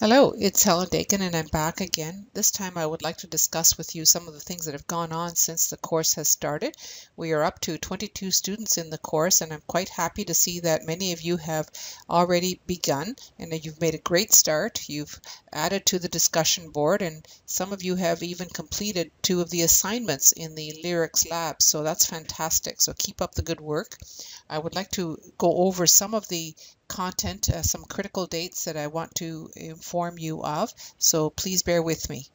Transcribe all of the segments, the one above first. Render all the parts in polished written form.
Hello, it's Helen Dakin and I'm back again. This time I would like to discuss with you some of the things that have gone on since the course has started. We are up to 22 students in the course and I'm quite happy to see that many of you have already begun and that you've made a great start. You've added to the discussion board and some of you have even completed 2 of the assignments in the lyrics lab, so that's fantastic. So keep up the good work. I would like to go over some of the content, some critical dates that I want to inform you of, so please bear with me.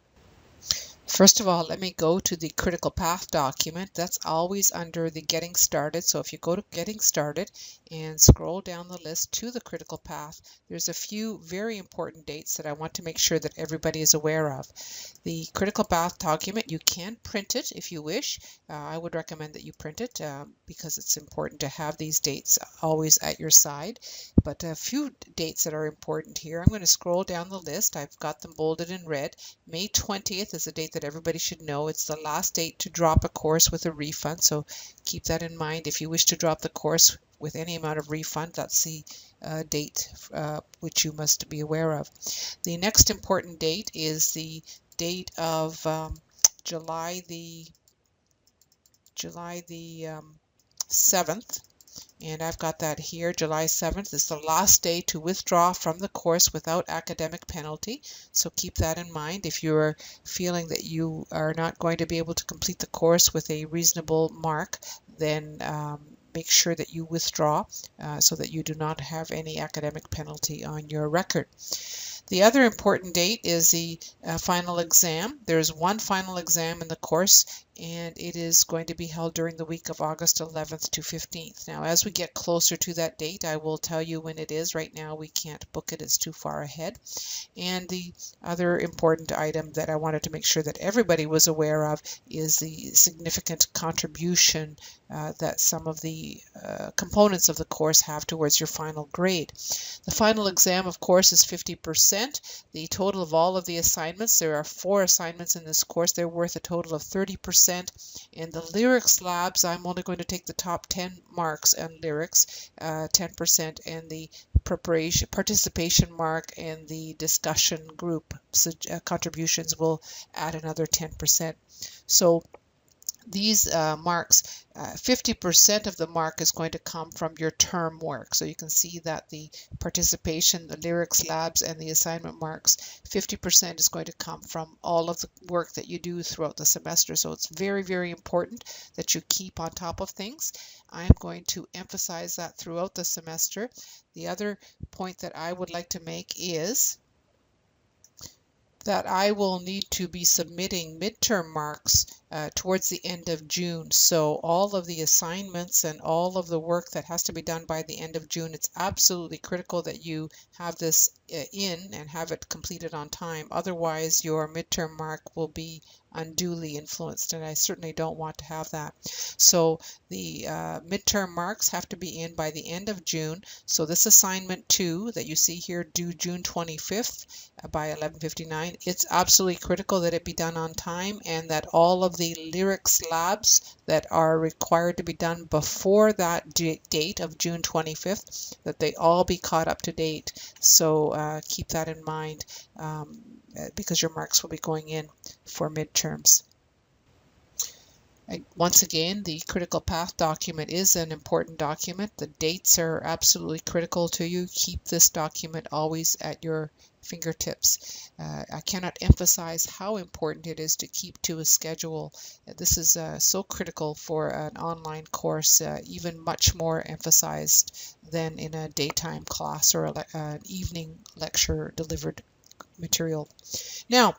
First of all, let me go to the critical path document. That's always under the getting started. So if you go to getting started and scroll down the list to the critical path, there's a few very important dates that I want to make sure that everybody is aware of. The critical path document, you can print it if you wish. I would recommend that you print it because it's important to have these dates always at your side. But a few dates that are important here. I'm going to scroll down the list. I've got them bolded in red. May 20th is a date that everybody should know. It's the last date to drop a course with a refund, so keep that in mind. If you wish to drop the course with any amount of refund, that's the date which you must be aware of. The next important date is the date of July the 7th. And I've got that here. July 7th is the last day to withdraw from the course without academic penalty. So keep that in mind. If you're feeling that you are not going to be able to complete the course with a reasonable mark, then make sure that you withdraw so that you do not have any academic penalty on your record. The other important date is the final exam. There's one final exam in the course, and it is going to be held during the week of August 11th to 15th. Now, as we get closer to that date, I will tell you when it is. Right now, we can't book it. It's too far ahead. And the other important item that I wanted to make sure that everybody was aware of is the significant contribution that some of the components of the course have towards your final grade. The final exam, of course, is 50%. The total of all of the assignments, there are 4 assignments in this course, they're worth a total of 30%. In the lyrics labs, I'm only going to take the top 10 marks on lyrics, 10%, and the participation mark and the discussion group contributions will add another 10%. So these marks, 50% of the mark is going to come from your term work. So you can see that the participation, the lyrics labs, and the assignment marks, 50% is going to come from all of the work that you do throughout the semester. So it's very, very important that you keep on top of things. I'm going to emphasize that throughout the semester. The other point that I would like to make is that I will need to be submitting midterm marks towards the end of June. So all of the assignments and all of the work that has to be done by the end of June, it's absolutely critical that you have this in and have it completed on time. Otherwise, your midterm mark will be unduly influenced, and I certainly don't want to have that. So the midterm marks have to be in by the end of June. So this assignment 2 that you see here, due June 25th by 11:59, it's absolutely critical that it be done on time, and that all of the lyrics labs that are required to be done before that date of June 25th, that they all be caught up to date. So keep that in mind because your marks will be going in for midterms. Once again, the critical path document is an important document. The dates are absolutely critical to you. Keep this document always at your fingertips. I cannot emphasize how important it is to keep to a schedule. This is so critical for an online course, even much more emphasized than in a daytime class or an evening lecture delivered material. Now,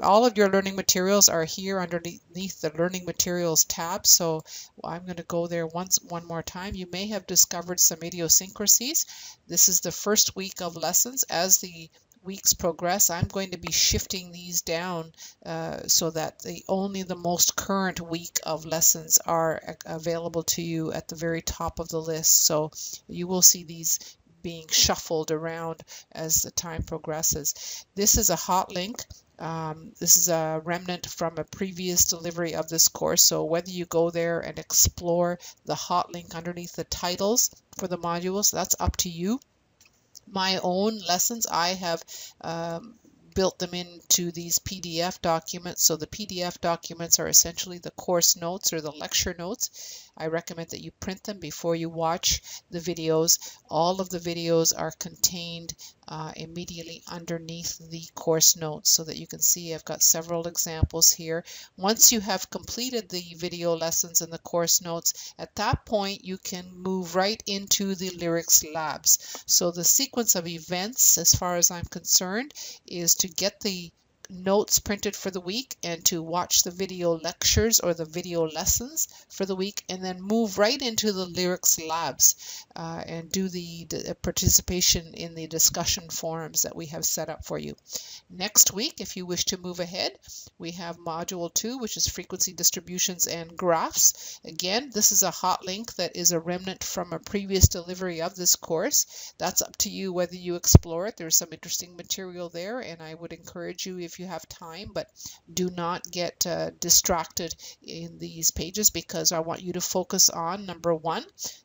all of your learning materials are here underneath the Learning Materials tab, so I'm going to go there one more time. You may have discovered some idiosyncrasies. This is the first week of lessons. As the weeks progress, I'm going to be shifting these down so that only the most current week of lessons are available to you at the very top of the list. So you will see these being shuffled around as the time progresses. This is a hot link. This is a remnant from a previous delivery of this course, so whether you go there and explore the hot link underneath the titles for the modules, that's up to you. my own lessons, I have built them into these PDF documents. So the PDF documents are essentially the course notes or the lecture notes. I recommend that you print them before you watch the videos. All of the videos are contained immediately underneath the course notes so that you can see I've got several examples here. Once you have completed the video lessons and the course notes, at that point you can move right into the lyrics labs. So the sequence of events, as far as I'm concerned, is to get the notes printed for the week and to watch the video lectures or the video lessons for the week, and then move right into the lyrics labs and do the participation in the discussion forums that we have set up for you. Next week, if you wish to move ahead, we have Module 2, which is frequency distributions and graphs. Again, this is a hot link that is a remnant from a previous delivery of this course. That's up to you whether you explore it. There's some interesting material there, and I would encourage you if you have time, but do not get distracted in these pages, because I want you to focus on, number 1,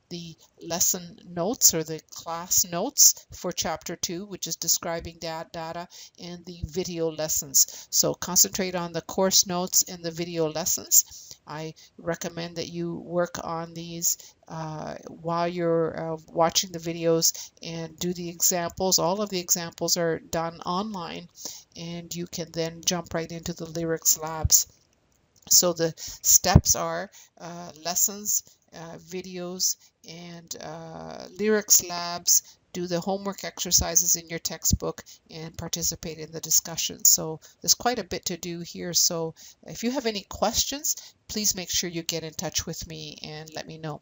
the lesson notes or the class notes for chapter 2, which is describing data, and the video lessons. So concentrate on the course notes and the video lessons. I recommend that you work on these while you're watching the videos and do the examples. All of the examples are done online, and you can then jump right into the lyrics labs. So the steps are lessons, videos, and lyrics labs. Do the homework exercises in your textbook and participate in the discussion. So there's quite a bit to do here. So if you have any questions, please make sure you get in touch with me and let me know.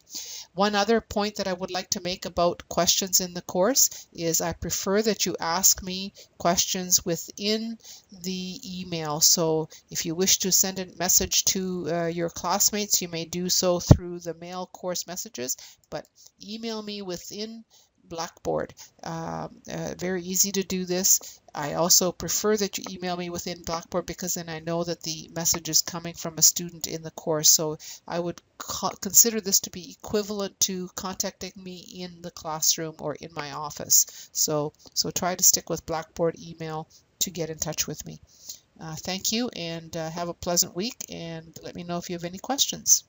One other point that I would like to make about questions in the course is I prefer that you ask me questions within the email. So if you wish to send a message to your classmates, you may do so through the mail course messages, but email me within Blackboard. Very easy to do this. I also prefer that you email me within Blackboard, because then I know that the message is coming from a student in the course. So I would consider this to be equivalent to contacting me in the classroom or in my office. So try to stick with Blackboard email to get in touch with me. Thank you, and have a pleasant week, and let me know if you have any questions.